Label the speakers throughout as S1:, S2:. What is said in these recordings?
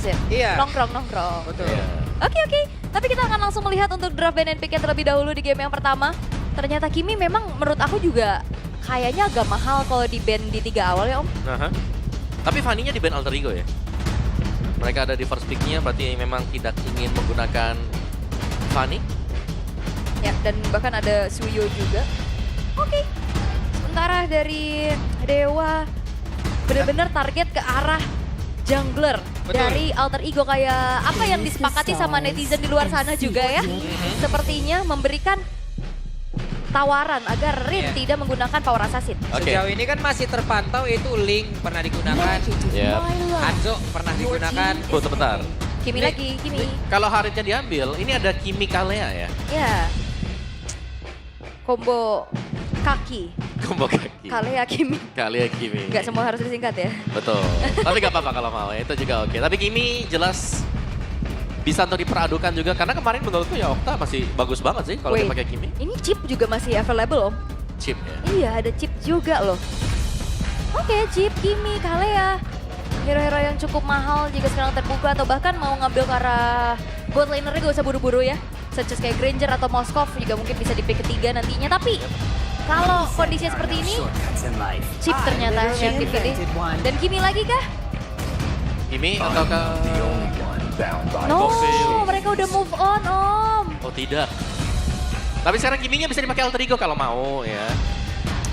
S1: bebas ya?
S2: Iya.
S1: Nongkrong.
S2: Betul.
S3: Iya.
S1: Oke. Tapi kita akan langsung melihat untuk draft ban and pick-nya terlebih dahulu di game yang pertama. Ternyata Kimi memang menurut aku juga kayaknya agak mahal kalau di ban di 3 awal ya Om.
S3: Aha. Tapi Fanny-nya di ban Alter Ego ya? Mereka ada di first pick-nya, berarti memang tidak ingin menggunakan Fanny.
S1: Ya, dan bahkan ada Suyo juga. Oke. Sementara dari Dewa benar-benar target ke arah jungler.
S2: Betul.
S1: Dari Alter Ego kayak apa yang disepakati sama netizen di luar sana juga ya. Sepertinya memberikan tawaran agar Rin
S2: Iya.
S1: tidak menggunakan Power Assassin.
S3: Oke.
S2: Sejauh ini kan masih terpantau itu Link pernah digunakan,
S3: Ya.
S2: Hanzo pernah digunakan.
S3: Oh, sebentar.
S1: Kimi
S2: Ini-
S1: lagi, Kimi.
S3: Kalau Haritnya diambil, ini ada Kimi Kalea ya?
S1: Ya. Combo kaki.
S3: Combo kaki.
S1: Kalea Kimi.
S3: Kalea Kimi.
S1: Nggak semua harus disingkat ya.
S3: Betul. Tapi gak apa-apa kalau mau, itu juga oke. Tapi Kimi jelas bisa untuk diperadukan juga. Karena kemarin menurutku ya Okta masih bagus banget sih kalau dia
S1: Wait.
S3: pakai Kimi.
S1: Ini chip juga masih available Om.
S3: Chip ya.
S1: Iya, ada chip juga loh. Oke, chip, Kimi, Kalea. Hero-hero yang cukup mahal jika sekarang terbuka atau bahkan mau ngambil ke arah bot lanernya gak usah buru-buru ya. Such as kayak Granger atau Moskov juga mungkin bisa di pick ketiga nantinya. Tapi kalau kondisinya seperti ini, chip ternyata yang dipilih. Dan Kimi lagi kah?
S3: Kimi atau ke...
S1: No,
S3: Oke.
S1: mereka udah move on Om.
S3: Oh tidak. Tapi sekarang Kiminya bisa dipakai Alter Ego kalau mau ya.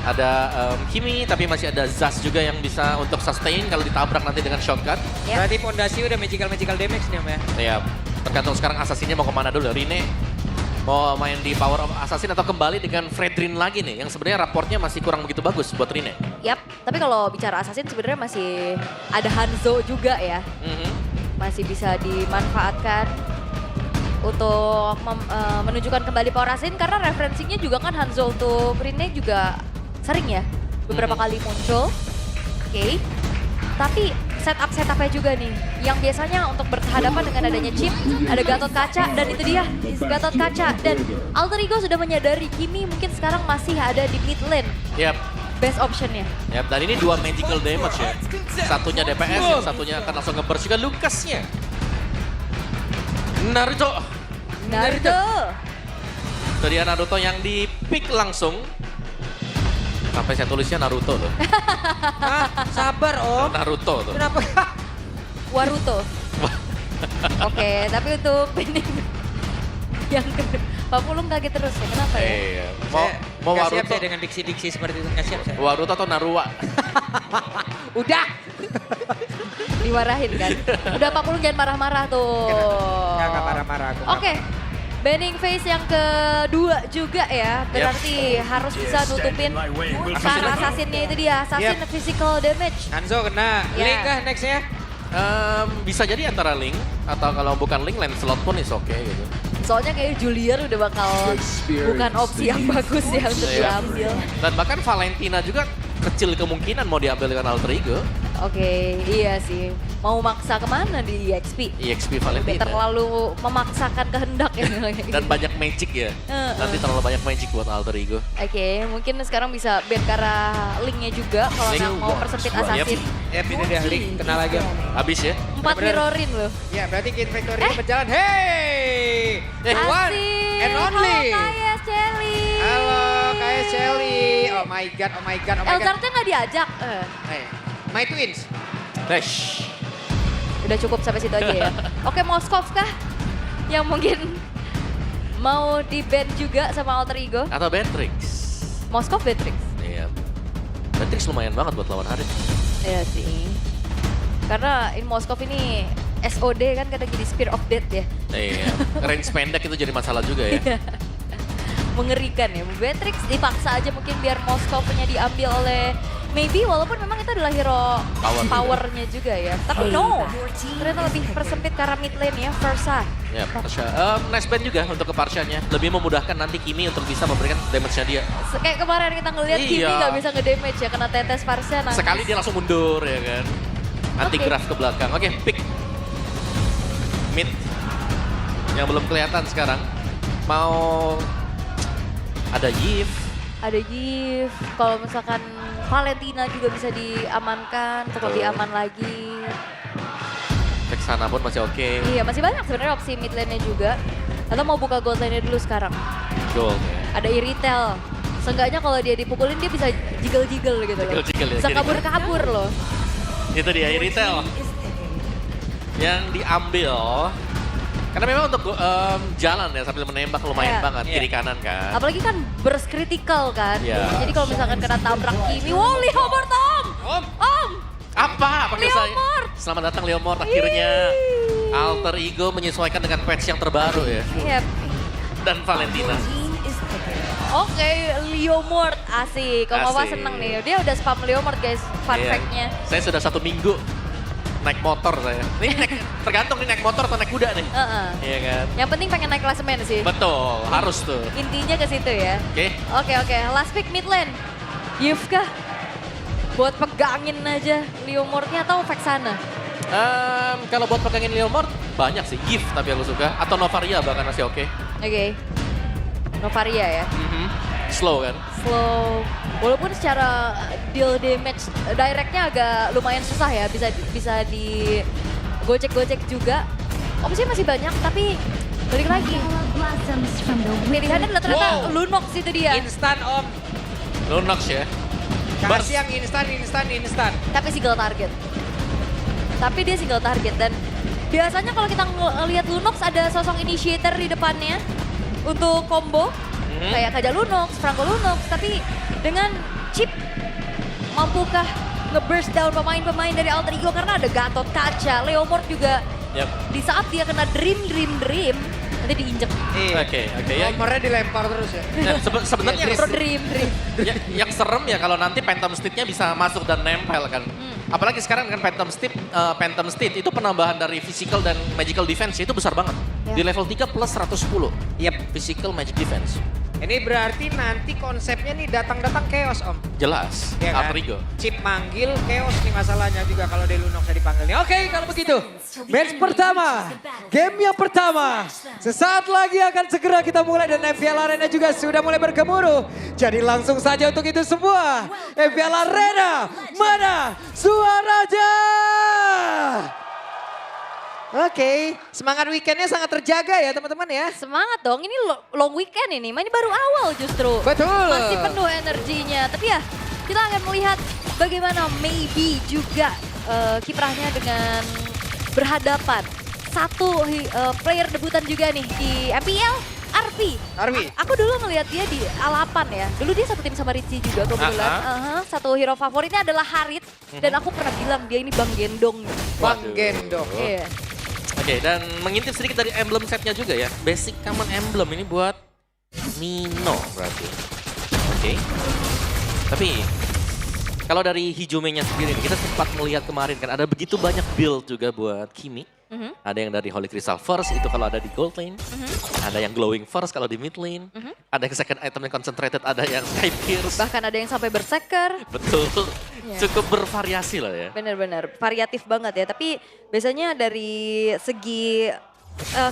S3: Ada Kimi, tapi masih ada Zas juga yang bisa untuk sustain kalau ditabrak nanti dengan shotgun.
S1: Ya.
S2: Berarti pondasi udah magical damage nih Om ya.
S3: Ya, tergantung sekarang Assassinnya mau kemana dulu. Rine mau main di Power of Assassin atau kembali dengan Fredrin lagi nih. Yang sebenarnya raportnya masih kurang begitu bagus buat Rine.
S1: Yap, tapi kalau bicara Assassin sebenarnya masih ada Hanzo juga ya.
S3: Mhm.
S1: Masih bisa dimanfaatkan untuk menunjukkan kembali Power Assassin karena referensinya juga kan Hanzo untuk Rine juga sering ya beberapa kali muncul. Oke. Tapi setupnya juga nih yang biasanya untuk berhadapan dengan adanya chip, ada Gatot Kaca dan itu dia Gatot Kaca dan Alter Ego sudah menyadari Kimi mungkin sekarang masih ada di mid lane
S3: Yap.
S1: best optionnya.
S3: Yap, dan ini 2 magical damage ya. Satunya DPS, yang satunya akan langsung nge-burst juga Lucasnya. Naruto.
S1: Naruto.
S3: Itu dia Naruto yang di-pick langsung. Sampai saya tulisnya Naruto tuh.
S2: Hah? Sabar Om.
S3: Naruto tuh.
S2: Kenapa?
S1: Waruto. Oke, tapi untuk ini yang Pak Pulung kaget terus ya, kenapa ya?
S3: Iya. Mau
S2: Nggak siap
S3: Waruto.
S2: saya dengan diksi-diksi seperti itu. Nggak siap saya.
S3: Waruto atau Narua?
S2: Udah.
S1: Dimarahin kan? Udah Pak Pulung jangan marah-marah tuh.
S2: Nggak marah-marah aku.
S1: Oke, banning phase yang kedua juga ya, berarti harus bisa nutupin para assassinnya itu dia, assassin
S2: Yep.
S1: physical damage.
S2: Hanzo kena.
S1: Ya.
S2: Link kah nextnya?
S3: Bisa jadi antara Link atau kalau bukan Link, Lancelot pun is oke gitu.
S1: Soalnya kayak Julian udah bakal bukan opsi yang bagus ya untuk
S3: Iya.
S1: diambil.
S3: Dan bahkan Valentina juga kecil kemungkinan mau diambil dengan Alter Ego.
S1: Oke, iya sih. Mau maksa kemana di EXP?
S3: EXP Valentina.
S1: Terlalu memaksakan kehendak ya.
S3: Dan banyak magic ya. Nanti terlalu banyak magic buat Alter Ego.
S1: Oke, mungkin sekarang bisa ban ke arah linknya juga kalau
S3: Link.
S1: nggak mau persempit
S3: Yep.
S1: assassin.
S2: Ya ini dia Link. Kena lagi Om.
S3: Habis ya.
S1: 4
S2: Bener-bener.
S1: mirrorin loh.
S2: Ya berarti King Factory berjalan. Hey!
S3: Eh,
S2: One
S1: Asik.
S2: and only.
S1: Halo Kaya Shelly.
S2: Halo, kayak Shelly. Oh my god, oh my god, oh my god.
S1: Elzartnya nggak diajak.
S2: My twins.
S3: Dash.
S1: Udah cukup sampai situ aja ya. Oke, Moskov kah? Yang mungkin mau di-ban juga sama Alter Ego.
S3: Atau Beatrix.
S1: Moskov Beatrix.
S3: Iya. Beatrix lumayan banget buat lawan Harit.
S1: Iya sih. Karena in Moskov ini SOD kan kadang jadi Spear of Death ya.
S3: Iya. Range pendek itu jadi masalah juga ya.
S1: Mengerikan ya. Beatrix dipaksa aja mungkin biar Moskovnya diambil oleh maybe walaupun memang itu adalah hero powernya juga ya. Tapi no, ternyata lebih persempit ke arah mid lane ya, Versa.
S3: Ya, Parsha. Nice band juga untuk ke Parshanya. Lebih memudahkan nanti Kimi untuk bisa memberikan damage-nya dia.
S1: Kayak kemarin kita ngeliat Kimi
S3: Iya.
S1: nggak bisa ngedamage ya, kena tetes Versa nangis.
S3: Sekali dia langsung mundur ya kan. Anti
S1: Oke.
S3: graf ke belakang. Oke, pick. Mid. Yang belum kelihatan sekarang. Mau ada Yves.
S1: Ada Yves, kalau misalkan Valentina juga bisa diamankan untuk lebih aman lagi.
S3: Vex sana pun masih oke.
S1: Iya, masih banyak sebenarnya opsi mid lane-nya juga. Atau mau buka gold lane-nya dulu sekarang.
S3: Gold.
S1: Ada Iritel. Seenggaknya kalau dia dipukulin dia bisa jiggle-jiggle gitu loh.
S3: Jiggle-jiggle ya,
S1: Bisa
S3: kiri.
S1: kabur-kabur loh.
S3: Itu dia Iritel yang diambil. Karena memang untuk jalan ya sambil menembak lumayan
S1: Iya.
S3: banget kiri kanan kan.
S1: Apalagi kan burst critical kan.
S3: Iya.
S1: Jadi kalau misalkan kena tabrak Kimi, wow Leomord Om! Om!
S3: Apa? Pakai saya.
S1: Leomord!
S3: Selamat datang Leomord akhirnya. Alter Ego menyesuaikan dengan patch yang terbaru ya.
S1: Iya.
S3: Dan Valentina.
S1: Oke, Leomord asik. Kalau Mama
S3: Asik.
S1: seneng nih. Dia udah spam Leomord guys, fun
S3: Iya.
S1: fact-nya.
S3: Saya sudah 1 minggu naik motor saya. Ini tergantung nih naik motor atau naik kuda nih.
S1: Heeh.
S3: Iya kan?
S1: Yang penting pengen naik klasemen sih.
S3: Betul, harus tuh.
S1: Intinya ke situ ya.
S3: Oke.
S1: Oke, last pick mid lane. Yivka buat pegangin aja Leomordnya atau Vexana?
S3: Kalau buat pegangin Leomord banyak sih. Gift tapi aku suka. Atau Novaria bahkan masih oke.
S1: Oke. Novaria ya.
S3: Slow kan?
S1: Slow. Walaupun secara deal damage directnya agak lumayan susah ya. Bisa di gocek-gocek juga. Opsinya masih banyak tapi balik lagi. Pilihannya adalah ternyata
S2: Wow.
S1: Lunox itu dia.
S2: Instan Om.
S3: Lunox ya. Burst.
S2: Kasih yang instan.
S1: Tapi single target. Tapi dia single target dan biasanya kalau kita ngelihat Lunox ada sosok initiator di depannya untuk combo kayak Kaja Lunox, Franco Lunox, tapi dengan chip mampukah nge-burst down pemain-pemain dari Alter Ego karena ada Gatot Kaca, Leomord juga
S3: Yap.
S1: di saat dia kena dream nanti diinjek.
S2: Iya.
S3: Oke. Ya,
S2: Nomornya dilempar terus ya.
S3: sebenarnya
S2: Iya,
S1: Pro dream.
S3: yang serem ya kalau nanti Phantom Steed-nya bisa masuk dan nempel kan. Apalagi sekarang kan Phantom Steed itu penambahan dari physical dan magical defense itu besar banget.
S1: Ya.
S3: Di level 3 plus 110.
S2: Yep.
S3: Physical magic defense.
S2: Ini berarti nanti konsepnya nih datang-datang chaos Om.
S3: Jelas.
S2: Iya kan?
S3: Alter Ego.
S2: Chip manggil chaos nih masalahnya juga kalau di Lunox dipanggil nih. Oke kalau begitu. Match pertama. Game yang pertama. Sesaat lagi akan segera kita mulai dan FPL Arena juga sudah mulai bergemuruh. Jadi langsung saja untuk itu semua. FPL Arena mana suaranya? Oke, semangat weekendnya sangat terjaga ya teman-teman ya.
S1: Semangat dong, ini long weekend ini, ini baru awal justru.
S2: Betul.
S1: Masih penuh energinya, tapi ya kita akan melihat bagaimana maybe juga kiprahnya dengan berhadapan. Satu player debutan juga nih di MPL, Arvi. Aku dulu ngelihat dia di Alapan ya. Dulu dia satu tim sama Ritzy juga kebetulan. Satu hero favoritnya adalah Harit. Dan aku pernah bilang dia ini Bang Gendong.
S2: Bang Gendong.
S1: Iya.
S3: Oke, dan mengintip sedikit dari emblem setnya juga ya. Basic common emblem ini buat Nino berarti. Oke. Tapi kalau dari Hijumenya sendiri nih, kita sempat melihat kemarin kan ada begitu banyak build juga buat Kimi. Ada yang dari Holy Crystal First itu kalau ada di gold lane. Ada yang Glowing First kalau di mid lane. Ada yang second item yang concentrated, ada yang Sky Pierce.
S1: Bahkan ada yang sampai berserker.
S3: Betul.
S1: Ya.
S3: Cukup bervariasi lah ya.
S1: Bener-bener, variatif banget ya. Tapi biasanya dari segi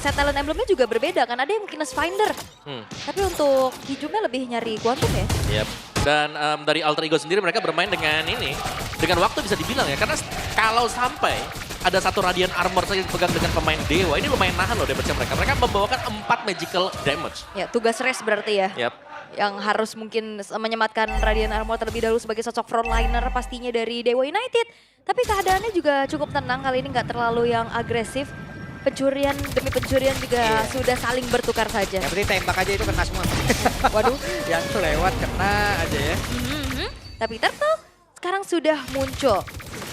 S1: set talent emblemnya juga berbeda kan. Ada yang Kines Finder. Tapi untuk Hijumnya lebih nyari Quantum ya.
S3: Yep. Dan dari Alter Ego sendiri mereka bermain dengan ini. Dengan waktu bisa dibilang ya. Karena kalau sampai ada satu Radiant Armor saja dipegang dengan pemain Dewa. Ini lumayan nahan loh damage mereka. Mereka membawakan 4 magical damage.
S1: Ya tugas rest berarti ya.
S3: Yep.
S1: Yang harus mungkin menyematkan Radiant Armor terlebih dahulu sebagai sosok frontliner pastinya dari Dewa United. Tapi keadaannya juga cukup tenang kali ini, nggak terlalu yang agresif. Pencurian demi pencurian juga sudah saling bertukar saja.
S2: Yang penting tembak aja itu kena semua.
S1: Waduh.
S2: Yang lewat kena aja ya.
S1: Tapi Turtle sekarang sudah muncul.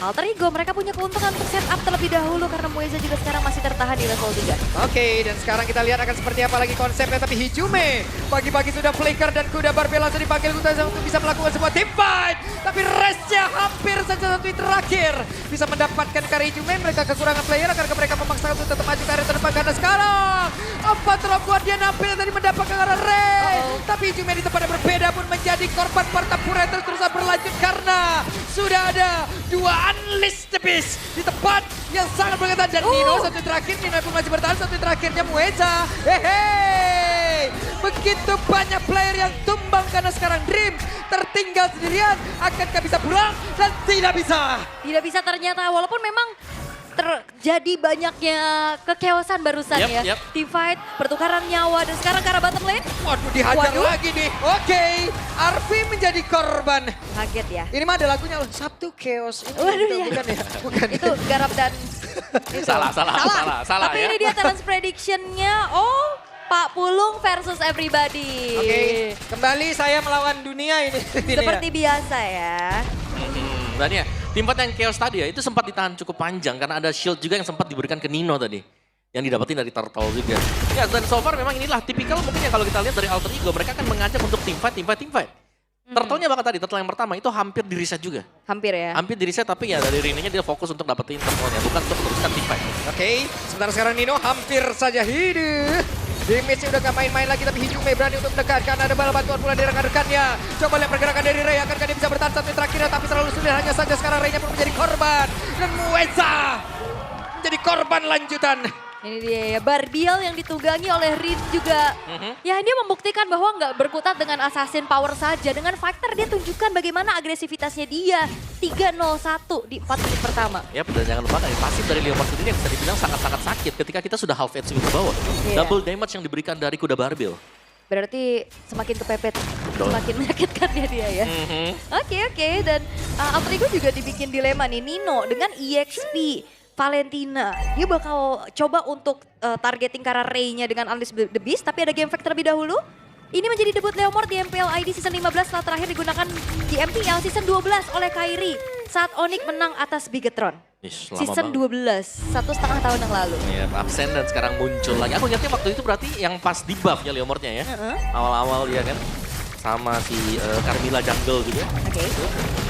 S1: Alter Ego mereka punya keuntungan untuk setup terlebih dahulu karena Mueza juga sekarang masih tertahan di level 3.
S2: Oke, dan sekarang kita lihat akan seperti apa lagi konsepnya. Tapi Hijume pagi-pagi sudah flicker dan kuda Barbel langsung dipanggil Gutaza untuk bisa melakukan sebuah team fight. Tapi restnya hampir saja satu terakhir. Bisa mendapatkan karya Hijume, mereka kekurangan player agar mereka memaksakan untuk tetap maju ke area terdepan. Karena sekarang 4 drop dia nampil tadi mendapatkan arah Ray. Tapi Hijume di tempat yang berbeda pun menjadi korban pertempuran terus berlanjut karena sudah ada 2 Unleash the Beast di tempat yang sangat berketan. Dan Nino satu terakhir, Nino pun masih bertahan, satu terakhirnya Mueza. Hehehe, begitu banyak player yang tumbang karena sekarang Dream tertinggal sendirian. Akankah bisa pulang? Dan tidak bisa.
S1: Tidak bisa ternyata, walaupun memang terjadi banyaknya kekeosan barusan
S3: Yap,
S1: ya.
S3: yap.
S1: Teamfight, pertukaran nyawa, dan sekarang ke arah bottom lane.
S2: Waduh, dihajar
S1: Waduh.
S2: lagi nih. Oke, Arfi menjadi korban.
S1: Kaget ya.
S2: Ini mah ada lagunya loh, Sabtu Chaos. Ini
S1: Waduh,
S2: bukan,
S1: ya.
S2: bukan ya? Bukan.
S1: Itu garap dan itu.
S3: Salah.
S1: Tapi
S3: Ya.
S1: ini dia talent prediction-nya. Oh, Pak Pulung versus everybody.
S2: Oke, kembali saya melawan dunia ini.
S1: Seperti biasa ya.
S3: Dan ya, tim fight yang chaos tadi ya, itu sempat ditahan cukup panjang karena ada shield juga yang sempat diberikan ke Nino tadi. Yang didapetin dari Turtle juga. Ya, dan so far memang inilah tipikal mungkin yang kalau kita lihat dari Alter Ego, mereka akan mengajak untuk team fight. Turtle-nya bahkan tadi, Turtle yang pertama itu hampir di reset juga.
S1: Hampir ya.
S3: Hampir di reset tapi ya dari Rene-nya dia fokus untuk dapetin Turtle-nya, bukan untuk teruskan team fight.
S2: Oke, sementara sekarang Nino hampir saja hidup. Damage-nya udah gak main-main lagi, tapi Hijume berani untuk mendekat karena ada bala bantuan pula dari rekan-rekannya. Coba lihat pergerakan dari Ray, akankah dia bisa bertahan sampai terakhirnya, tapi terlalu sulit. Hanya saja sekarang Ray-nya pun menjadi korban. Dan Mueza menjadi korban lanjutan.
S1: Ini dia ya, Barbiel yang ditunggangi oleh Rin juga. Ya, dia membuktikan bahwa nggak berkutat dengan assassin power saja. Dengan fighter dia tunjukkan bagaimana agresivitasnya dia. 3-0-1 di 4 menit pertama.
S3: Ya, dan jangan lupa dari pasif dari Leomord sendiri yang bisa dibilang sangat-sangat sakit ketika kita sudah half HP ke bawah.
S1: Iya.
S3: Double damage yang diberikan dari kuda Barbil.
S1: Berarti semakin kepepet, semakin menyakitkan dia ya. Oke, dan Alter Ego juga dibikin dilema nih. Nino dengan EXP Valentina, dia bakal coba untuk targeting ke arah Ray-nya dengan Unleash the Beast, tapi ada game fact terlebih dahulu. Ini menjadi debut Leomord di MPL ID Season 15 setelah terakhir digunakan di MPL Season 12 oleh Kairi saat Onyx menang atas Bigetron.
S3: Lama
S1: Season
S3: banget.
S1: 12, 1,5 tahun yang lalu.
S3: Ya, absen dan sekarang muncul lagi. Aku ingatnya waktu itu berarti yang pas di buff ya Leomordnya ya. Awal-awal dia kan sama si Carmilla Jungle juga.
S1: Oke.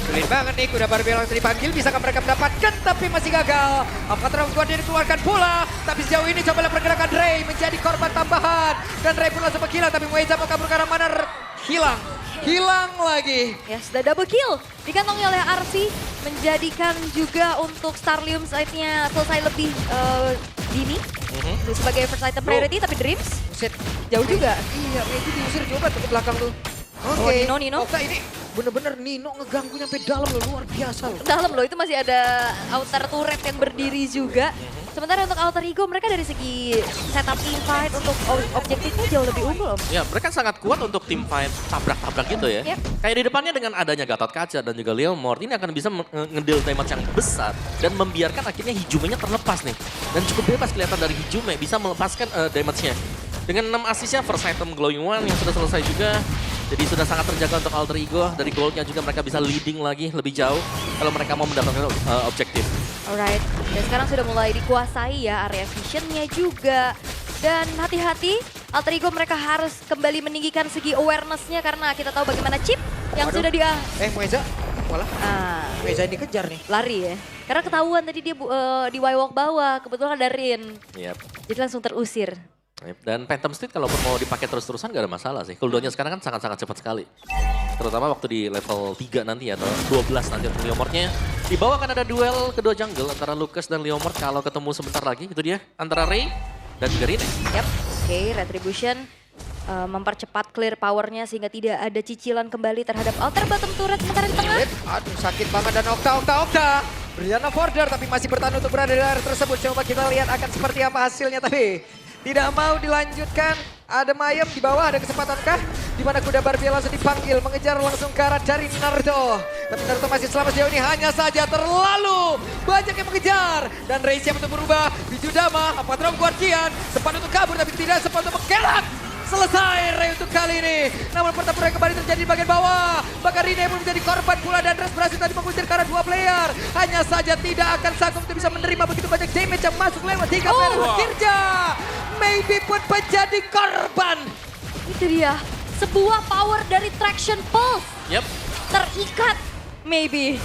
S2: Sulit banget nih, kuda Barbie langsung dipanggil, bisakah mereka mendapatkan, tapi masih gagal. Avatar of God dia dikeluarkan pula, tapi sejauh ini coba lihat pergerakan Ray menjadi korban tambahan. Dan Ray pun langsung menghilang, tapi Mueza mau kabur ke arah mana, hilang lagi.
S1: Ya, sudah double kill. Dikantongi oleh Arsi, menjadikan juga untuk Starlium side-nya selesai lebih dini. Sebagai first item priority, tapi Dreams
S2: Buset.
S1: jauh juga.
S2: Iya, itu diusir coba tuh ke belakang tuh.
S1: Oh,
S2: Oke,
S1: Nino.
S2: Okta ini bener-bener Nino ngeganggu nyampe dalam loh, luar biasa loh.
S1: Dalam loh, itu masih ada outer turret yang berdiri juga. Sementara untuk Alter Ego, mereka dari segi setup team fight untuk objektifnya jauh lebih unggul.
S3: Ya, mereka sangat kuat untuk tim fight tabrak-tabrak gitu ya.
S1: Yep.
S3: Kayak di depannya dengan adanya Gatot Kaca dan juga Leomord, ini akan bisa ngedeal damage yang besar dan membiarkan akhirnya Hijume-nya terlepas nih. Dan cukup bebas kelihatan dari Hijume, bisa melepaskan damage-nya. Dengan 6 assist-nya, first item Glowing One yang sudah selesai juga. Jadi sudah sangat terjaga untuk Alter Ego. Dari gold-nya juga mereka bisa leading lagi lebih jauh kalau mereka mau mendapatkan objektif.
S1: Alright, dan sekarang sudah mulai dikuasai ya area vision-nya juga. Dan hati-hati, Alter Ego mereka harus kembali meninggikan segi awareness-nya karena kita tahu bagaimana chip yang
S2: Waduh.
S1: sudah dia
S2: Mueza, walah,
S1: ah,
S2: Mueza ini kejar nih.
S1: lari ya. Karena ketahuan tadi dia di Y-Walk bawah, kebetulan ada Rin.
S3: Yep.
S1: Jadi langsung terusir.
S3: Dan Phantom Street kalau mau dipakai terus-terusan gak ada masalah sih. Cooldown-nya sekarang kan sangat-sangat cepat sekali. Terutama waktu di level 3 nanti atau 12 nanti untuk Leomordnya. Di bawah kan ada duel kedua jungle antara Lucas dan Leomord kalau ketemu sebentar lagi. Itu dia antara Ray dan juga Rene.
S1: Yap, oke, Retribution mempercepat clear powernya sehingga tidak ada cicilan kembali terhadap altar bottom turret sementara di tengah.
S2: Aduh, sakit banget dan Okta. Brianna Border tapi masih bertahan untuk berada di area tersebut. Coba kita lihat akan seperti apa hasilnya, tapi tidak mau dilanjutkan. Ada Mayem di bawah, ada kesempatankah? Di mana kuda Barbie langsung dipanggil, mengejar langsung ke arah dari Naruto. Tapi Naruto masih selamat sejauh ini, hanya saja terlalu banyak yang mengejar. Dan Ray siap untuk berubah, Bijudama, Patron Guardian, sempat untuk kabur tapi tidak sempat untuk mengelak. Selesai Ray untuk kali ini. Namun pertempuran kembali terjadi di bagian bawah. Bahkan Rene pun menjadi korban pula dan Dres berhasil tadi mengusir ke arah 2 player. Hanya saja tidak akan sanggup untuk bisa menerima begitu banyak damage yang masuk lewat 3 player. Akhirnya Maybe pun menjadi korban.
S1: Itu dia, sebuah power dari Traction Pulse.
S3: Yep.
S1: Terikat Maybe.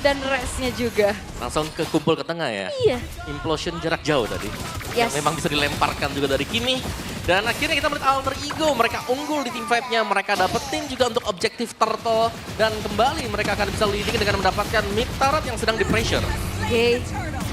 S1: Dan restnya juga.
S3: Langsung ke kumpul ke tengah ya.
S1: Iya.
S3: Implosion jarak jauh tadi.
S1: Yes.
S3: Yang memang bisa dilemparkan juga dari Kimi. Dan akhirnya kita melihat Alter Ego, mereka unggul di team fight-nya. Mereka dapetin juga untuk objektif Turtle. Dan kembali mereka akan bisa leading dengan mendapatkan mid turret yang sedang di pressure.
S1: Oke,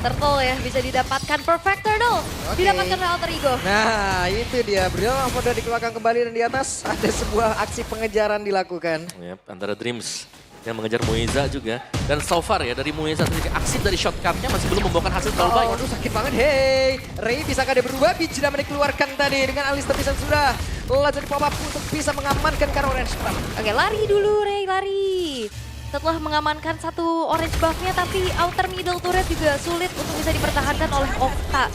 S1: Turtle ya bisa didapatkan Perfect Turtle. Didapatkan oleh Alter Ego.
S2: Nah itu dia, Brianna Border dikeluarkan kembali dan di atas ada sebuah aksi pengejaran dilakukan.
S3: Yep, antara Dreams yang mengejar Mueza juga. Dan so far ya dari Mueza sendiri, aksi dari shortcutnya masih belum membuahkan hasil terlalu baik.
S2: Aduh sakit banget, hey. Ray bisakah dia berubah? Bijna dikeluarkan tadi dengan Alistar bisa sudah. Langsung pop up untuk bisa mengamankan karena orange buff.
S1: Oke, lari dulu Ray, lari. Setelah mengamankan satu orange buff-nya, tapi outer middle turret juga sulit untuk bisa dipertahankan oleh Okta.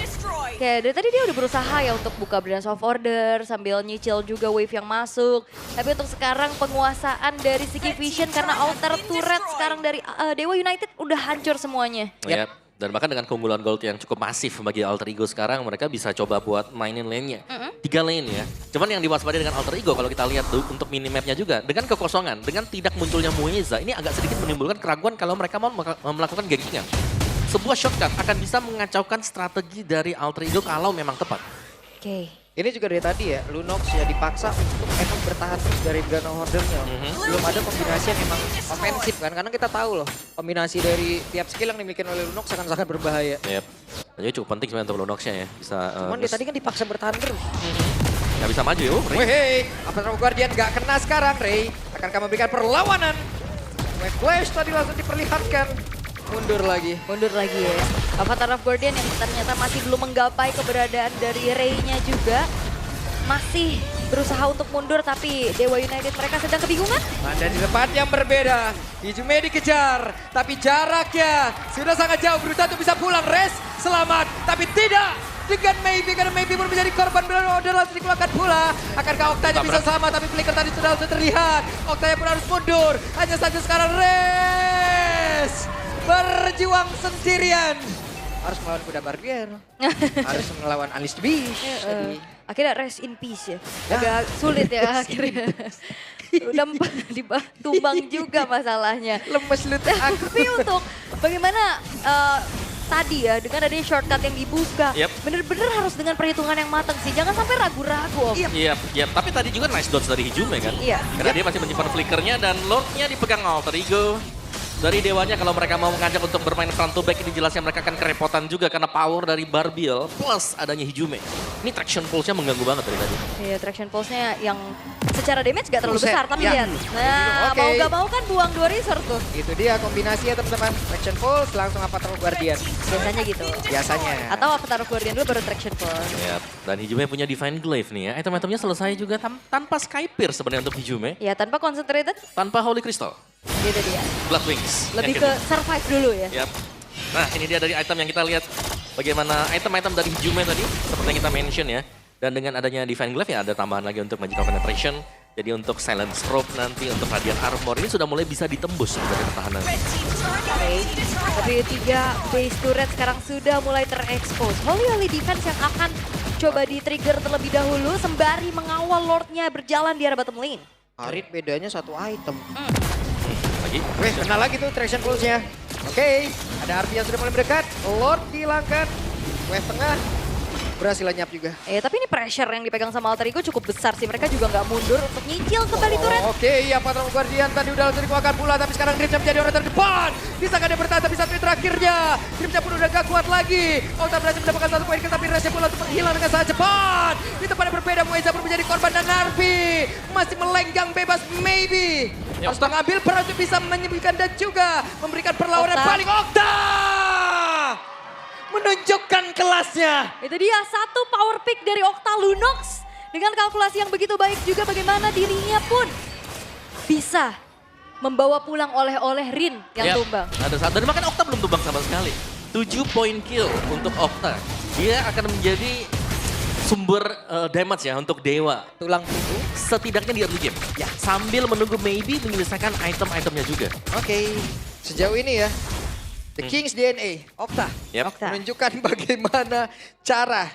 S1: Oke, dari tadi dia udah berusaha ya untuk buka Brilliance of Order, sambil nyicil juga wave yang masuk. Tapi untuk sekarang penguasaan dari segi Vision karena outer turret sekarang dari Dewa United udah hancur semuanya.
S3: Ya, dan bahkan dengan keunggulan gold yang cukup masif bagi Alter Ego sekarang, mereka bisa coba buat mainin lane-nya. 3 lane ya. Cuman yang diwaspadai dengan Alter Ego kalau kita lihat tuh untuk minimapnya juga, dengan kekosongan, dengan tidak munculnya Mueza, ini agak sedikit menimbulkan keraguan kalau mereka mau melakukan gankingan. Sebuah shortcut akan bisa mengacaukan strategi dari Alter Ego kalau memang tepat.
S1: Oke.
S2: Ini juga dari tadi ya, Lunox ya dipaksa untuk emang bertahan terus dari Brilliant Order-nya. Belum ada kombinasi yang memang ofensif kan, karena kita tahu loh, kombinasi dari tiap skill yang dimiliki oleh Lunox akan sangat berbahaya.
S3: Yep. Jadi cukup penting sebenarnya untuk Lunox-nya ya. Bisa,
S2: Cuman dia tadi kan dipaksa bertahan terus.
S3: nggak bisa maju ya, Ray.
S2: Weh, Avatar of Guardian gak kena sekarang, Ray. Akankah memberikan perlawanan? Wave Flash tadi langsung diperlihatkan. Mundur lagi.
S1: Mundur lagi ya. Avatar of Guardian yang ternyata masih belum menggapai keberadaan dari Ray-nya juga. Masih berusaha untuk mundur tapi Dewa United mereka sedang kebingungan.
S2: Ada di tempat yang berbeda. Hijume dikejar. Tapi jaraknya sudah sangat jauh. Berusaha untuk bisa pulang. Res selamat. Tapi tidak. Dengan Maybe. Karena Maybe pun menjadi korban. Brilliant Order langsung dikeluarkan pula. Akankah Oktanya bisa selamat. Tapi Flicker tadi sudah langsung terlihat. Oktanya pun harus mundur. Hanya saja sekarang Res berjuang sendirian. Harus melawan kuda Barbier. Harus melawan Unleashed Beast.
S1: Akhirnya rest in peace ya. Agak sulit ya akhirnya. Udah tumbang juga masalahnya.
S2: Lemes lutut aku.
S1: Tapi untuk bagaimana tadi ya dengan adanya shortcut yang dibuka. Bener-bener harus dengan perhitungan yang matang sih. Jangan sampai ragu-ragu Om.
S3: Iya, tapi tadi juga nice dodge dari Hijume kan.
S1: Iya.
S3: Karena dia masih menyimpan flickernya dan Lordnya dipegang Alter Ego. Dari Dewanya kalau mereka mau mengajak untuk bermain front to back ini jelasnya mereka akan kerepotan juga karena power dari Barbiel plus adanya Hijume. Ini traction pulse-nya mengganggu banget dari tadi.
S1: Iya, traction pulse-nya yang secara damage gak terlalu besar tapi lihat. Nah,
S2: Oke.
S1: mau gak mau kan buang 2 resource tuh.
S2: Itu dia kombinasinya teman-teman. Traction Pulse langsung Avatar of Guardian.
S1: Biasanya gitu.
S2: Biasanya.
S1: Atau Avatar of Guardian dulu baru traction pulse.
S3: Yap. Dan Hijume punya Divine Glaive nih ya. Item-itemnya selesai juga tanpa Sky Pierce sebenarnya untuk Hijume.
S1: Ya tanpa concentrated,
S3: Tanpa Holy Crystal.
S1: gitu dia.
S3: Blood Wings.
S1: Lebih ke survive dulu ya.
S3: Yap. Nah ini dia dari item yang kita lihat. Bagaimana item-item dari Hijume tadi. Seperti yang kita mention ya. Dan dengan adanya Divine Glaive ya ada tambahan lagi untuk Magical Penetration. Jadi untuk Silent Stroke nanti, untuk Radiant Armor ini sudah mulai bisa ditembus dari pertahanan.
S1: Oke. Tapi 3 base turret sekarang sudah mulai terekspos. Holy defense yang akan coba di-trigger terlebih dahulu sembari mengawal Lordnya berjalan di arah bottom lane.
S2: Arit bedanya satu item.
S3: Lagi.
S2: Weh, kena lagi tuh Traction Pulse-nya. Oke, ada RP yang sudah mulai mendekat. Lord dihilangkan. Wave tengah. Berhasil lenyap juga.
S1: Tapi ini pressure yang dipegang sama Alter Ego cukup besar sih. Mereka juga nggak mundur untuk nyicil kembali turret.
S2: Oke, ya Avatar of Guardian tadi udah langsung dikeluarkan pula. Tapi sekarang Grimcha menjadi orang terdepan. Bisakah dia bertahan tapi satu poin terakhirnya. Grimcha pun udah gak kuat lagi. Okta berhasil mendapatkan 1 poin tapi Resnya pula untuk menghilang dengan sangat cepat. Di tempat yang berbeda, Mueza pun menjadi korban dan Narvi masih melenggang bebas Maybe. Harus mengambil peran untuk bisa menyembuhkan dan juga memberikan perlawanan
S1: Okta.
S2: paling Okta. Menunjukkan kelasnya.
S1: Itu dia satu power pick dari Okta Lunox. Dengan kalkulasi yang begitu baik juga bagaimana dirinya pun bisa membawa pulang oleh-oleh Rin yang tumbang.
S3: Ada saat, dan bahkan Okta belum tumbang sama sekali. 7 point kill untuk Okta. Dia akan menjadi sumber damage ya untuk Dewa.
S2: Tulang punggung.
S3: Setidaknya di early game. Ya, sambil menunggu Maybe menyelesaikan item-itemnya juga.
S2: Oke, sejauh ini ya. The King's DNA, Okta.
S3: Yap.
S1: Okta.
S2: Menunjukkan bagaimana cara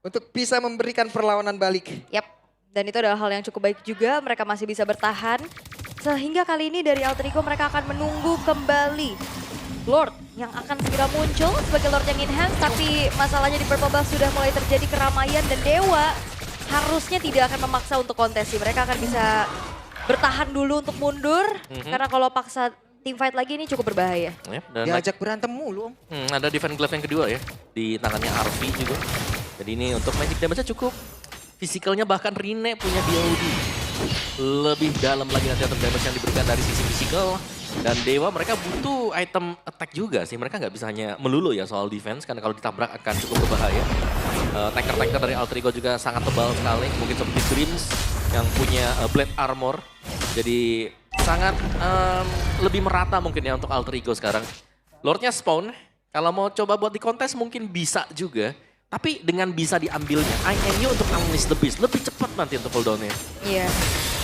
S2: untuk bisa memberikan perlawanan balik.
S1: Yap, dan itu adalah hal yang cukup baik juga. Mereka masih bisa bertahan. Sehingga kali ini dari Alter Ego mereka akan menunggu kembali Lord yang akan segera muncul sebagai Lord yang enhance. Tapi masalahnya di Purple Buff sudah mulai terjadi keramaian dan Dewa harusnya tidak akan memaksa untuk kontesi. Mereka akan bisa bertahan dulu untuk mundur. Karena kalau paksa team fight lagi ini cukup berbahaya.
S3: Yap, dan
S2: Diajak berantem mulu, Om.
S3: ada Divine Glaive yang kedua ya. Di tangannya Arvi juga. Jadi ini untuk magic damage-nya cukup. Fisikalnya bahkan Rine punya BOD. Lebih dalam lagi nanti atom damage yang diberikan dari sisi fisikal. Dan Dewa mereka butuh item attack juga sih. Mereka nggak bisa hanya melulu ya soal defense. Karena kalau ditabrak akan cukup berbahaya. Tanker-tanker dari Alter Ego juga sangat tebal sekali. Mungkin seperti Dreams yang punya blade armor. Jadi sangat lebih merata mungkin ya untuk Alter Ego sekarang. Lordnya spawn. Kalau mau coba buat di kontes mungkin bisa juga. Tapi dengan bisa diambilnya, IMU untuk unleash the beast lebih cepat nanti untuk cooldown-nya.
S1: Iya,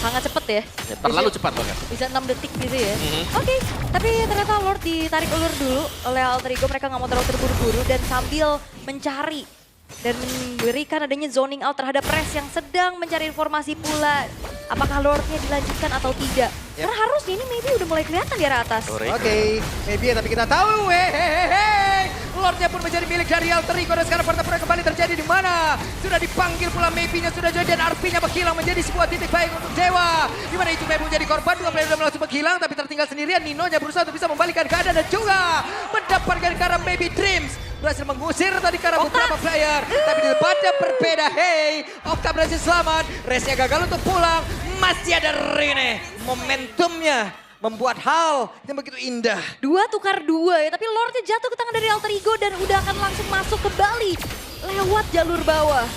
S1: sangat cepet ya.
S3: Ya, terlalu cepat banget.
S1: Bisa 6 detik gitu ya. Oke, tapi ternyata Lord ditarik ulur dulu oleh Alter Ego. Mereka nggak mau terlalu terburu-buru dan sambil mencari dan memberikan adanya zoning out terhadap Res yang sedang mencari informasi pula. Apakah Lordnya dilanjutkan atau tidak? Karena harusnya ini maybe udah mulai kelihatan di arah atas.
S2: Oke, maybe tapi kita tahu. Lordnya pun menjadi milik dari Alter Ego dan sekarang pertempuran kembali terjadi di mana sudah dipanggil pula maybe-nya sudah jadi dan RP-nya menghilang menjadi sebuah titik baik untuk Dewa. Di mana itu maybe menjadi korban, dua player sudah langsung menghilang tapi tertinggal sendirian. Nino-nya berusaha untuk bisa membalikan keadaan dan juga mendapatkan karena maybe Dreams berhasil mengusir tadi karena beberapa player. Tapi di tempatnya berbeda. Okta berhasil selamat. Resnya gagal untuk pulang. Masih ada Rene. Momentumnya membuat hal yang begitu indah.
S1: 2 tukar 2 ya, tapi Lordnya jatuh ke tangan dari Alter Ego dan udah akan langsung masuk kembali lewat jalur bawah.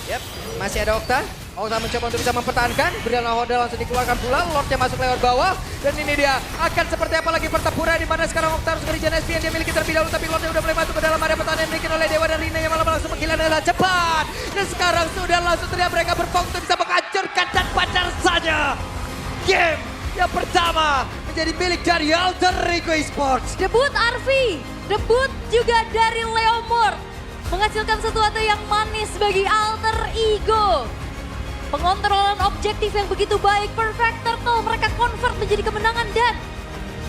S2: Masih ada Okta. Okta mencoba untuk bisa mempertahankan. Berianlah Hoda langsung dikeluarkan pula. Lordnya masuk lewat bawah. Dan ini dia akan seperti apa lagi pertempuran di mana sekarang Okta harus ngerijin SP yang dia miliki terlebih dahulu. Tapi Lordnya udah mulai masuk ke dalam area pertahanan yang dimiliki oleh Dewa dan Rina yang malah langsung menghilang dengan cepat. Dan sekarang sudah langsung terlihat mereka berfokus untuk bisa menghancurkan dan pacar saja. Game yang pertama menjadi milik dari Alter Ego Esports.
S1: Debut Arfi, debut juga dari Leomord. Menghasilkan sesuatu yang manis bagi Alter Ego. Pengontrolan objektif yang begitu baik, perfect turtle mereka convert menjadi kemenangan dan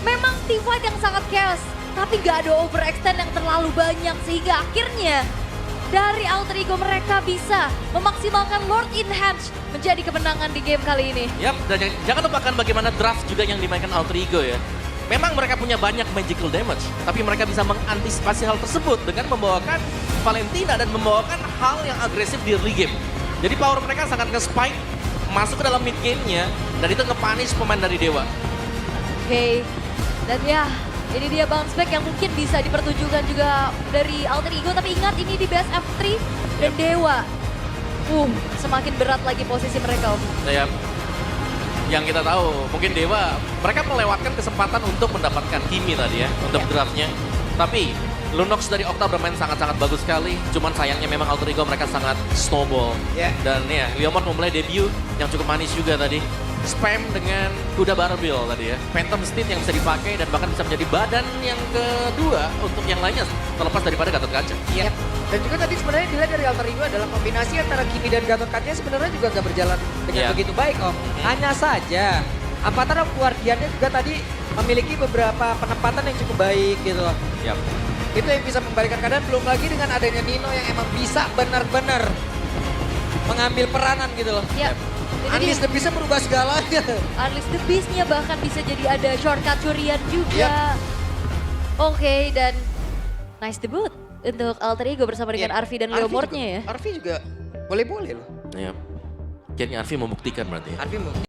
S1: memang team fight yang sangat chaos. Tapi gak ada overextend yang terlalu banyak sehingga akhirnya dari Alter Ego mereka bisa memaksimalkan Lord Enhance menjadi kemenangan di game kali ini.
S3: Yap, dan jangan lupakan bagaimana draft juga yang dimainkan Alter Ego ya. Memang mereka punya banyak magical damage, tapi mereka bisa mengantisipasi hal tersebut dengan membawakan Valentina dan membawakan hal yang agresif di early game. Jadi power mereka sangat nge-spike, masuk ke dalam mid game-nya, dan itu nge-punish pemain dari Dewa.
S1: Oke, dan ya ini dia bounce back yang mungkin bisa dipertunjukkan juga dari Alter Ego. Tapi ingat ini di BSF3 dan Dewa. Semakin berat lagi posisi mereka, Om.
S3: Ya, yang kita tahu mungkin Dewa, mereka melewatkan kesempatan untuk mendapatkan Kimi tadi ya, untuk draftnya. Tapi Lunox dari Okta bermain sangat-sangat bagus sekali. Cuman sayangnya memang Alter Ego mereka sangat snowball. Dan ya, Leomord memulai debut yang cukup manis juga tadi. Spam dengan kuda barbel tadi ya. Phantom Steed yang bisa dipakai dan bahkan bisa menjadi badan yang kedua untuk yang lainnya terlepas daripada Gatot Kaca.
S2: Dan juga tadi sebenarnya dilihat dari Alter Ego adalah kombinasi antara Kimi dan Gatot Kaca sebenarnya juga gak berjalan dengan begitu baik, Om. Hanya saja Avatar Guardiannya juga tadi memiliki beberapa penempatan yang cukup baik gitu loh. Itu yang bisa membalikan keadaan, belum lagi dengan adanya Nino yang emang bisa benar-benar mengambil peranan gitu loh. Unleash the Beast merubah segalanya.
S1: Unleash the Beast-nya bahkan bisa jadi ada shortcut curian juga. Oke, dan nice debut untuk Alter Ego bersama dengan Arfi dan Leomordnya ya.
S2: Arfi juga boleh-boleh loh.
S3: Akhirnya Arfi membuktikan berarti ya.
S2: Arfi